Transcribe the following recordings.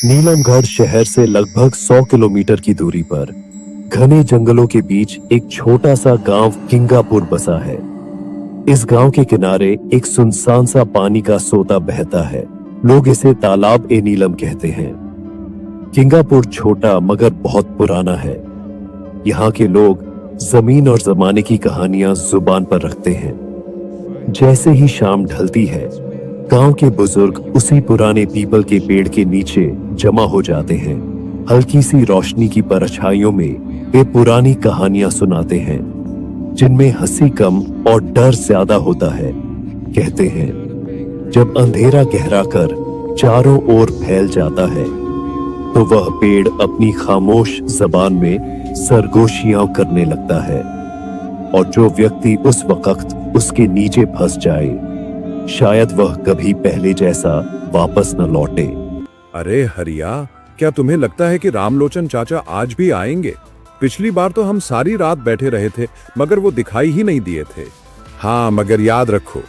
नीलमगढ़ शहर से लगभग 100 किलोमीटर की दूरी पर घने जंगलों के बीच एक छोटा सा गांव किंगापुर बसा है। इस गांव के किनारे एक सुनसान सा पानी का सोता बहता है। लोग इसे तालाब ए नीलम कहते हैं। किंगापुर छोटा मगर बहुत पुराना है। यहाँ के लोग जमीन और जमाने की कहानियां जुबान पर रखते हैं। जैसे ही शाम ढलती है, गांव के बुजुर्ग उसी पुराने पीपल के पेड़ के नीचे जमा हो जाते हैं। हल्की सी रोशनी की परछाइयों में वे पुरानी कहानियां सुनाते हैं, जिनमें हंसी कम और डर ज्यादा होता है। कहते हैं, जब अंधेरा गहरा कर चारों ओर फैल जाता है, तो वह पेड़ अपनी खामोश जबान में सरगोशियां करने लगता है, और जो व्यक्ति उस वक्त उसके नीचे फंस जाए, शायद वह कभी पहले जैसा वापस न लौटे। अरे हरिया, क्या तुम्हें लगता है कि रामलोचन चाचा आज भी आएंगे? पिछली बार तो हम सारी रात बैठे रहे थे, मगर वो दिखाई ही नहीं दिए थे। हाँ, मगर याद रखो,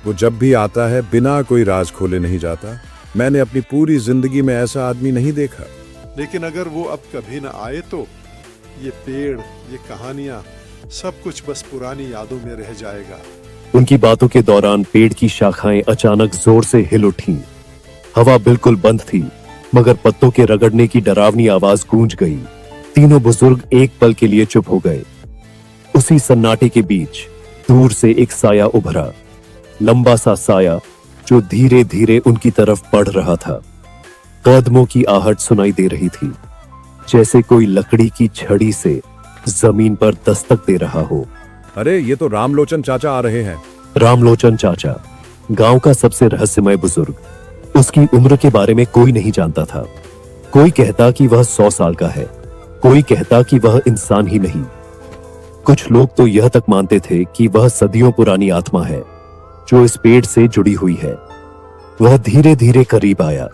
वो जब भी आता है बिना कोई राज खोले नहीं जाता। मैंने अपनी पूरी जिंदगी में ऐसा आदमी नहीं देखा। लेकिन अगर वो अब कभी न आए तो ये पेड़, ये कहानियां, सब कुछ बस पुरानी यादों में रह जाएगा। उनकी बातों के दौरान पेड़ की शाखाएं अचानक जोर से हिल उठीं। हवा बिल्कुल बंद थी, मगर पत्तों के रगड़ने की डरावनी आवाज गूंज गई। तीनों बुजुर्ग एक पल के लिए चुप हो गए। उसी सन्नाटे के बीच दूर से एक साया उभरा, लंबा सा साया जो धीरे धीरे उनकी तरफ बढ़ रहा था। कदमों की आहट सुनाई दे रही थी, जैसे कोई लकड़ी की छड़ी से जमीन पर दस्तक दे रहा हो। अरे, ये तो रामलोचन चाचा आ रहे हैं। रामलोचन चाचा, गांव का सबसे रहस्यमय बुजुर्ग। उसकी उम्र के बारे में कोई नहीं जानता था। कोई कहता कि वह 100 साल का है, कोई कहता कि वह इंसान ही नहीं। कुछ लोग तो यह तक मानते थे कि वह सदियों पुरानी आत्मा है, जो इस पेड़ से जुड़ी हुई है। वह धीरे धीरे करीब आया।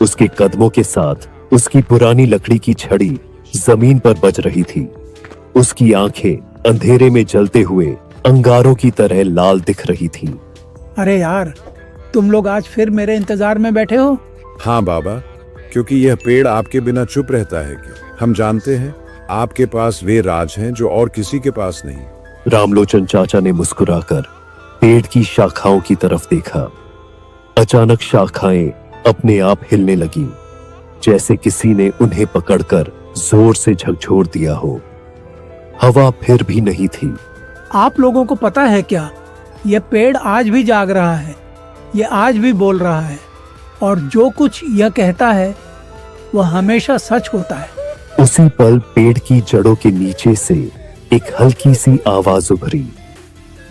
उसके कदमों के साथ उसकी पुरानी लकड़ी की छड़ी जमीन पर बज रही थी। उसकी आंखें अंधेरे में जलते हुए अंगारों की तरह लाल दिख रही थीं। अरे यार, तुम लोग आज फिर मेरे इंतजार में बैठे हो? हाँ बाबा, क्योंकि यह पेड़ आपके बिना चुप रहता है क्या? हम जानते हैं आपके पास वे राज हैं जो और किसी के पास नहीं। रामलोचन चाचा ने मुस्कुराकर पेड़ की शाखाओं की तरफ देखा। अचानक शाखाएं अपने आप हिलने लगीं, जैसे किसी ने उन्हें पकड़कर जोर से झकझोर दिया हो। हवा फिर भी नहीं थी। आप लोगों को पता है क्या, यह पेड़ आज भी जाग रहा है, यह आज भी बोल रहा है, और जो कुछ यह कहता है वह हमेशा सच होता है। उसी पल पेड़ की जड़ों के नीचे से एक हल्की सी आवाज उभरी,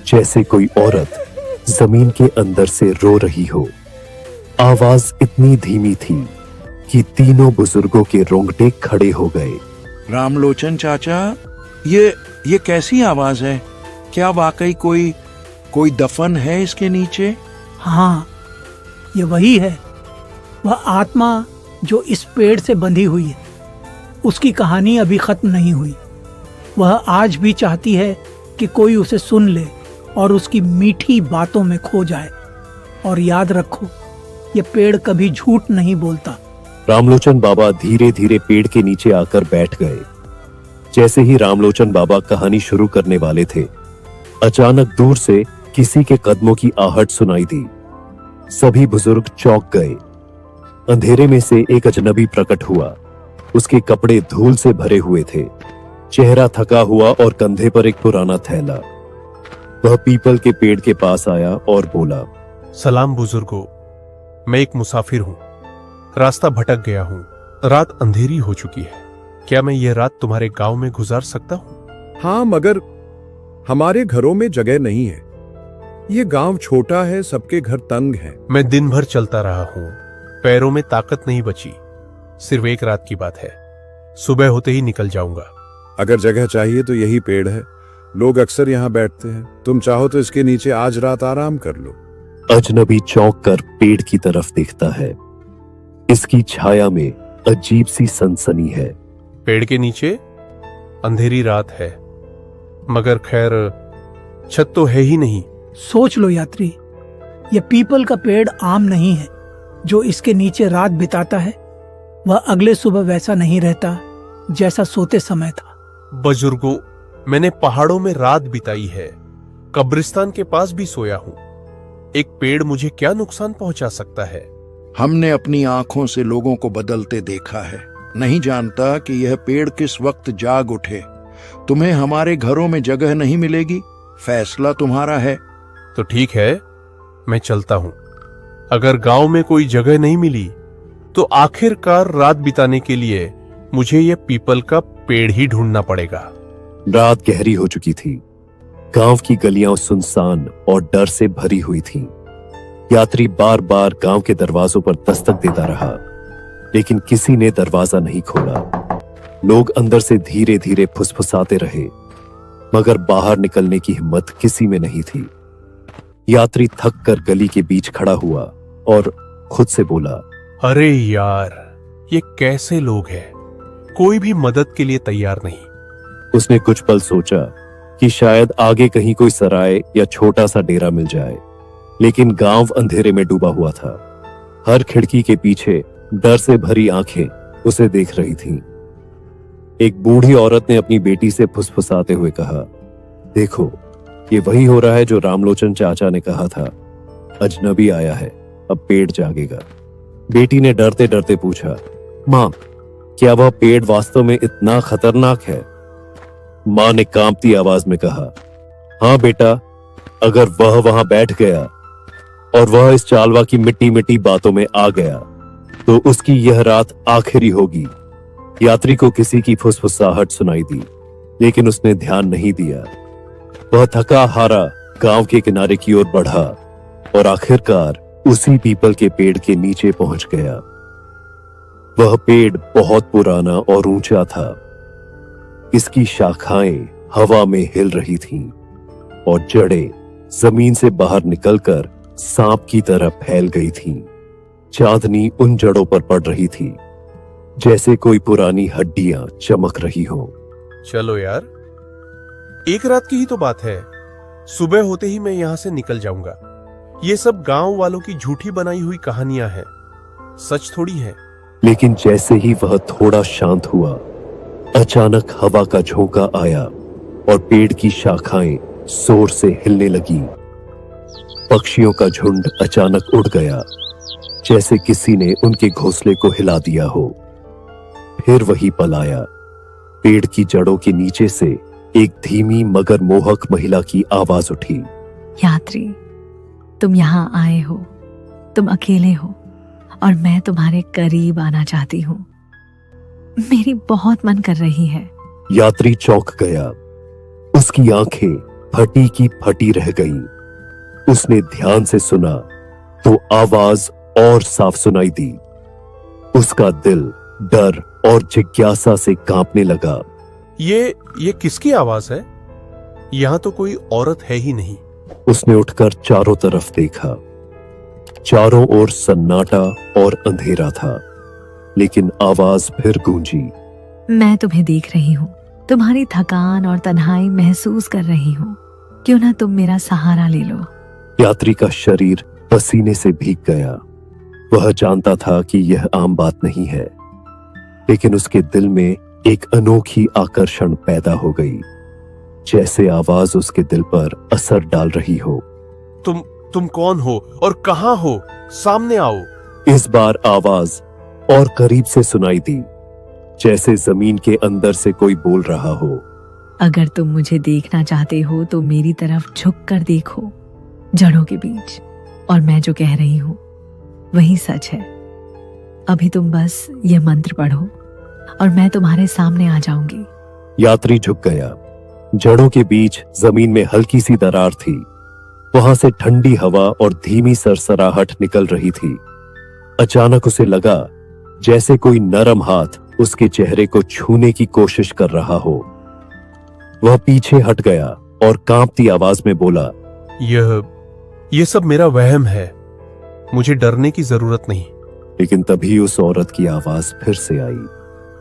जैसे कोई औरत जमीन के अंदर से रो रही हो। आवाज इतनी धीमी थी कि तीनों बुजुर्गों के रोंगटे खड़े हो गए। रामलोचन चाचा, ये कैसी आवाज है? क्या वाकई कोई दफन है इसके नीचे? हाँ, ये वही है। वह आत्मा जो इस पेड़ से बंधी हुई है। उसकी कहानी अभी खत्म नहीं हुई। वह आज भी चाहती है कि कोई उसे सुन ले और उसकी मीठी बातों में खो जाए। और याद रखो, ये पेड़ कभी झूठ नहीं बोलता। रामलोचन बाबा धीरे धीरे पेड़ के नीचे आकर बैठ गए। जैसे ही रामलोचन बाबा कहानी शुरू करने वाले थे, अचानक दूर से किसी के कदमों की आहट सुनाई दी। सभी बुजुर्ग चौंक गए। अंधेरे में से एक अजनबी प्रकट हुआ। उसके कपड़े धूल से भरे हुए थे, चेहरा थका हुआ और कंधे पर एक पुराना थैला। वह पीपल के पेड़ के पास आया और बोला, सलाम बुजुर्गों, मैं एक मुसाफिर हूँ। रास्ता भटक गया हूँ। रात अंधेरी हो चुकी है। क्या मैं ये रात तुम्हारे गांव में गुजार सकता हूँ? हाँ, मगर हमारे घरों में जगह नहीं है। ये गांव छोटा है, सबके घर तंग हैं। मैं दिन भर चलता रहा हूँ, पैरों में ताकत नहीं बची। सिर्फ एक रात की बात है, सुबह होते ही निकल जाऊंगा। अगर जगह चाहिए तो यही पेड़ है। लोग अक्सर यहाँ बैठते हैं। तुम चाहो तो इसके नीचे आज रात आराम कर लो। अजनबी चौंक कर पेड़ की तरफ देखता है। इसकी छाया में अजीब सी सनसनी है। पेड़ के नीचे अंधेरी रात है, मगर खैर छत तो है ही नहीं। सोच लो यात्री, यह पीपल का पेड़ आम नहीं है जो इसके नीचे रात बिताता है। वह अगले सुबह वैसा नहीं रहता जैसा सोते समय था। बुजुर्गों, मैंने पहाड़ों में रात बिताई है, कब्रिस्तान के पास भी सोया हूं। एक पेड़ मुझे क्या नुकसान पहुंचा सकता है? हमने अपनी आंखों से लोगों को बदलते देखा है। नहीं जानता कि यह पेड़ किस वक्त जाग उठे। तुम्हें हमारे घरों में जगह नहीं मिलेगी, फैसला तुम्हारा है। तो ठीक है, मैं चलता हूं। अगर गांव में कोई जगह नहीं मिली तो आखिरकार रात बिताने के लिए मुझे यह पीपल का पेड़ ही ढूंढना पड़ेगा। रात गहरी हो चुकी थी। गांव की गलियां सुनसान और डर से भरी हुई थीं। यात्री बार बार गांव के दरवाजों पर दस्तक देता रहा, लेकिन किसी ने दरवाजा नहीं खोला। लोग अंदर से धीरे धीरे फुसफुसाते रहे, मगर बाहर निकलने की हिम्मत किसी में नहीं थी। यात्री थक कर गली के बीच खड़ा हुआ और खुद से बोला, अरे यार, ये कैसे लोग हैं? कोई भी मदद के लिए तैयार नहीं। उसने कुछ पल सोचा कि शायद आगे कहीं कोई सराय या छोटा सा डेरा मिल जाए, लेकिन गांव अंधेरे में डूबा हुआ था। हर खिड़की के पीछे डर से भरी आंखें उसे देख रही थीं। एक बूढ़ी औरत ने अपनी बेटी से फुसफुसाते हुए कहा, देखो, ये वही हो रहा है जो रामलोचन चाचा ने कहा था। अजनबी आया है, अब पेड़ जागेगा। बेटी ने डरते डरते पूछा, मां, क्या वह पेड़ वास्तव में इतना खतरनाक है? मां ने कांपती आवाज में कहा, हां बेटा, अगर वह वहां बैठ गया और वह इस चालवा की मिट्टी मिट्टी बातों में आ गया तो उसकी यह रात आखिरी होगी। यात्री को किसी की फुसफुसाहट सुनाई दी, लेकिन उसने ध्यान नहीं दिया। वह थका हारा गांव के किनारे की ओर बढ़ा और आखिरकार उसी पीपल के पेड़ के नीचे पहुंच गया। वह पेड़ बहुत पुराना और ऊंचा था। इसकी शाखाएं हवा में हिल रही थीं और जड़ें जमीन से बाहर निकलकर सांप की तरह फैल गई थीं। चांदनी उन जड़ों पर पड़ रही थी, जैसे कोई पुरानी हड्डियां चमक रही हों। चलो यार, एक रात की ही तो बात है। सुबह होते ही मैं यहां से निकल जाऊंगा। ये सब गांव वालों की झूठी बनाई हुई कहानियां हैं, सच थोड़ी है। लेकिन जैसे ही वह थोड़ा शांत हुआ, अचानक हवा का झोंका आया और पेड़ की शाखाएं जोर से हिलने लगी। पक्षियों का झुंड अचानक उड़ गया, जैसे किसी ने उनके घोंसले को हिला दिया हो। फिर वही पल आया। पेड़ की जड़ों के नीचे से एक धीमी मगर मोहक महिला की आवाज उठी, यात्री, तुम यहाँ आए हो। तुम अकेले हो और मैं तुम्हारे करीब आना चाहती हूँ। मेरी बहुत मन कर रही है। यात्री चौंक गया। उसकी आंखें फटी की फटी रह गईं। उसने ध्यान से सुना तो आवाज और साफ सुनाई दी। उसका दिल डर और जिज्ञासा से कांपने लगा। ये किसकी आवाज है? यहां तो कोई औरत है ही नहीं। उसने उठकर चारों तरफ देखा। चारों ओर सन्नाटा और अंधेरा था, लेकिन आवाज फिर गूंजी। मैं तुम्हें देख रही हूँ। तुम्हारी थकान और तन्हाई महसूस कर रही हूँ। क्यों ना तुम मेरा सहारा ले लो। यात्री का शरीर पसीने से भीग गया। वह जानता था कि यह आम बात नहीं है, लेकिन उसके दिल में एक अनोखी आकर्षण पैदा हो गई, जैसे आवाज उसके दिल पर असर डाल रही हो। तुम कौन हो और कहां हो? सामने आओ। इस बार आवाज और करीब से सुनाई दी, जैसे जमीन के अंदर से कोई बोल रहा हो। अगर तुम मुझे देखना चाहते हो तो मेरी तरफ झुक कर देखो, जड़ों के बीच, और मैं जो कह रही हूँ वही सच है। अभी तुम बस ये मंत्र पढ़ो और मैं तुम्हारे सामने आ जाऊंगी। यात्री झुक गया। जड़ों के बीच जमीन में हल्की सी दरार थी। वहां से ठंडी हवा और धीमी सरसराहट निकल रही थी। अचानक उसे लगा जैसे कोई नरम हाथ उसके चेहरे को छूने की कोशिश कर रहा हो। वह पीछे हट गया और कांपती आवाज में बोला, यह सब मेरा वहम है। मुझे डरने की जरूरत नहीं। लेकिन तभी उस औरत की आवाज फिर से आई,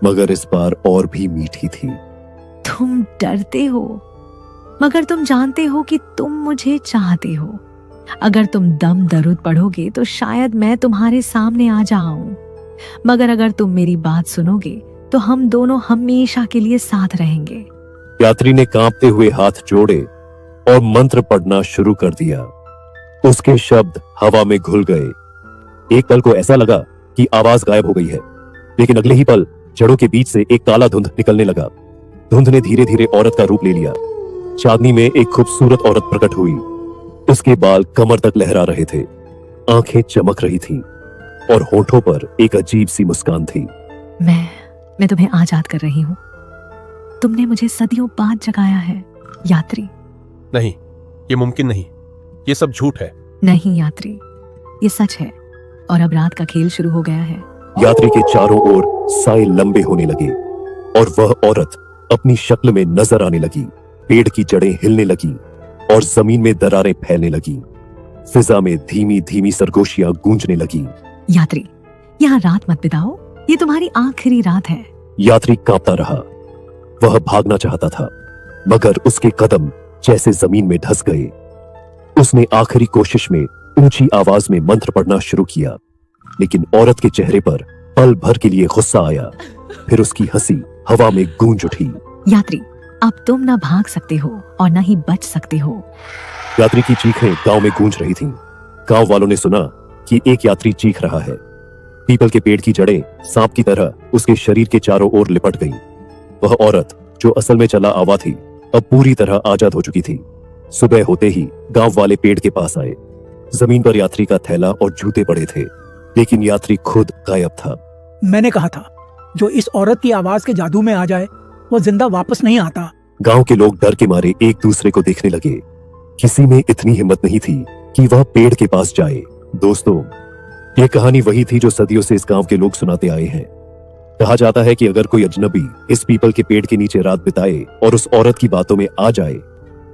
मगर इस बार और भी मीठी थी। तुम डरते हो, मगर तुम जानते हो कि तुम मुझे चाहते हो। अगर तुम दम दरूद पढ़ोगे तो शायद मैं तुम्हारे सामने आ जाऊं। मगर अगर तुम मेरी बात सुनोगे तो हम दोनों हमेशा के लिए साथ रहेंगे। यात्री ने कांपते हुए हाथ जोड़े और मंत्र पढ़ना शुरू कर दिया। उसके शब्द हवा में घुल गए। एक पल को ऐसा लगा कि आवाज गायब हो गई है, लेकिन अगले ही पल जड़ों के बीच से एक काला धुंध निकलने लगा। धुंध ने धीरे धीरे औरत का रूप ले लिया। चांदनी में एक खूबसूरत औरत प्रकट हुई। उसके बाल कमर तक लहरा रहे थे, आंखें चमक रही थीं और होठों पर एक अजीब सी मुस्कान थी। मैं तुम्हें आजाद कर रही हूँ। तुमने मुझे सदियों बाद जगाया है यात्री। नहीं, ये मुमकिन नहीं, ये सब झूठ है। नहीं यात्री, ये सच है और अब रात का खेल शुरू हो गया है। यात्री के चारों ओर साए लंबे होने लगे और वह औरत अपनी शक्ल में नजर आने लगी। पेड़ की जड़ें हिलने लगी और जमीन में दरारें फैलने लगी। फिजा में धीमी धीमी सरगोशियां गूंजने लगी। यात्री, यहाँ रात मत बिताओ, ये तुम्हारी आखिरी रात है। यात्री कांपता रहा। वह भागना चाहता था, मगर उसके कदम जैसे जमीन में धंस गए। उसने आखिरी कोशिश में ऊंची आवाज में मंत्र पढ़ना शुरू किया, लेकिन औरत के चेहरे पर पल भर के लिए गुस्सा आया। फिर उसकी हंसी हवा में गूंज उठी। यात्री, अब तुम ना भाग सकते हो और ना ही बच सकते हो। यात्री की चीखें गांव में गूंज रही थीं। गांव वालों ने सुना कि एक यात्री चीख रहा है। पीपल के पेड़ की जड़ें सांप की तरह उसके शरीर के चारों ओर लिपट गईं। वह औरत जो असल में चला आवा थी, अब पूरी तरह आजाद हो चुकी थी। सुबह होते ही गांव वाले पेड़ के पास आए। जमीन पर यात्री का थैला और जूते पड़े थे, लेकिन यात्री खुद गायब था। मैंने कहा था, जो इस औरत की आवाज के जादू में आ जाए वो जिंदा वापस नहीं आता। गांव के लोग डर के मारे एक दूसरे को देखने लगे। किसी में इतनी हिम्मत नहीं थी कि वह पेड़ के पास जाए। दोस्तों, यह कहानी वही थी जो सदियों से इस गांव के लोग सुनाते आए हैं। कहा जाता है कि अगर कोई अजनबी इस पीपल के पेड़ के नीचे रात बिताए और उस औरत की बातों में आ जाए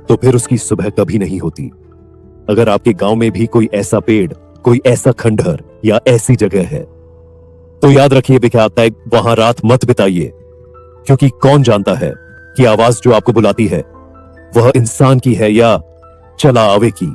तो फिर उसकी सुबह कभी नहीं होती। अगर आपके गांव में भी कोई ऐसा पेड़, कोई ऐसा खंडहर या ऐसी जगह है, तो याद रखिए विख्यात है, वहां रात मत बिताइए, क्योंकि कौन जानता है कि आवाज जो आपको बुलाती है वह इंसान की है या चला आवे की।